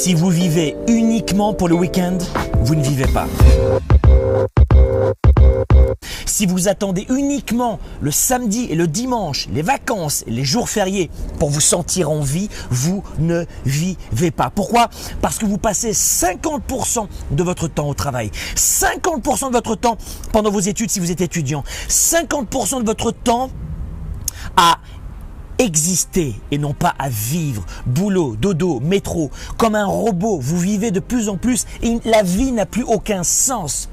Si vous vivez uniquement pour le week-end, vous ne vivez pas. Si vous attendez uniquement le samedi et le dimanche, les vacances et les jours fériés pour vous sentir en vie, vous ne vivez pas. Pourquoi? Parce que vous passez 50% de votre temps au travail, 50% de votre temps pendant vos études si vous êtes étudiant, 50% de votre temps à exister et non pas à vivre. Boulot, dodo, métro, comme un robot, vous vivez de plus en plus et la vie n'a plus aucun sens.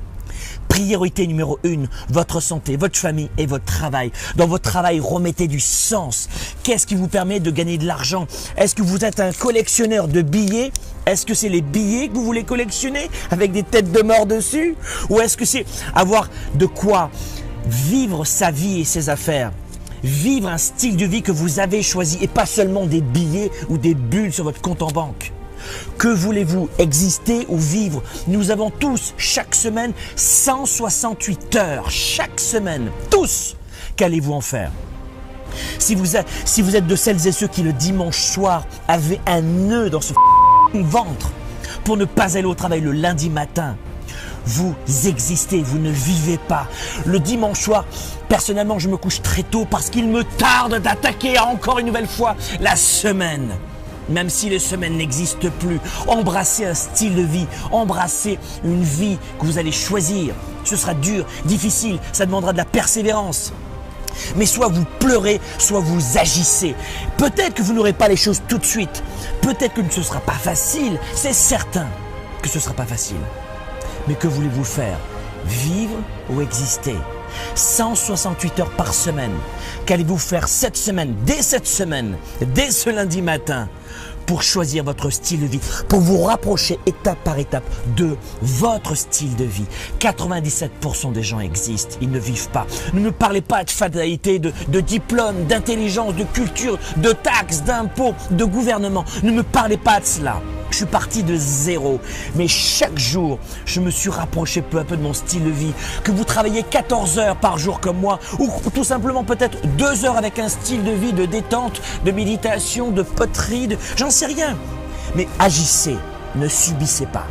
Priorité numéro 1, votre santé, votre famille et votre travail. Dans votre travail, remettez du sens. Qu'est-ce qui vous permet de gagner de l'argent? Est-ce que vous êtes un collectionneur de billets? Est-ce que c'est les billets que vous voulez collectionner avec des têtes de mort dessus? Ou est-ce que c'est avoir de quoi vivre sa vie et ses affaires? Vivre un style de vie que vous avez choisi et pas seulement des billets ou des bulles sur votre compte en banque. Que voulez-vous, exister ou vivre? Nous avons tous, chaque semaine, 168 heures. Chaque semaine, tous. Qu'allez-vous en faire? Si vous êtes de celles et ceux qui, le dimanche soir, avaient un nœud dans ce ventre pour ne pas aller au travail le lundi matin, vous existez, vous ne vivez pas. Le dimanche soir, personnellement, je me couche très tôt parce qu'il me tarde d'attaquer encore une nouvelle fois la semaine. Même si les semaines n'existent plus, embrassez un style de vie, embrassez une vie que vous allez choisir. Ce sera dur, difficile, ça demandera de la persévérance. Mais soit vous pleurez, soit vous agissez. Peut-être que vous n'aurez pas les choses tout de suite. Peut-être que ce ne sera pas facile. C'est certain que ce ne sera pas facile. Mais que voulez-vous faire? Vivre ou exister? 168 heures par semaine. Qu'allez-vous faire cette semaine, dès ce lundi matin, pour choisir votre style de vie, pour vous rapprocher étape par étape de votre style de vie? 97% des gens existent, ils ne vivent pas. Ne me parlez pas de fatalité, de diplôme, d'intelligence, de culture, de taxes, d'impôts, de gouvernement. Ne me parlez pas de cela. Je suis parti de zéro, mais chaque jour, je me suis rapproché peu à peu de mon style de vie. Que vous travaillez 14 heures par jour comme moi, ou tout simplement peut-être 2 heures avec un style de vie de détente, de méditation, de poterie, j'en sais rien. Mais agissez, ne subissez pas,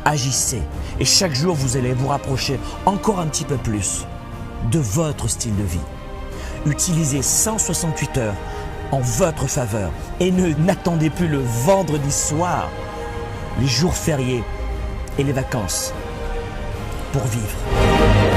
agissez. Et chaque jour, vous allez vous rapprocher encore un petit peu plus de votre style de vie. Utilisez 168 heures en votre faveur et n'attendez plus le vendredi soir, les jours fériés et les vacances pour vivre.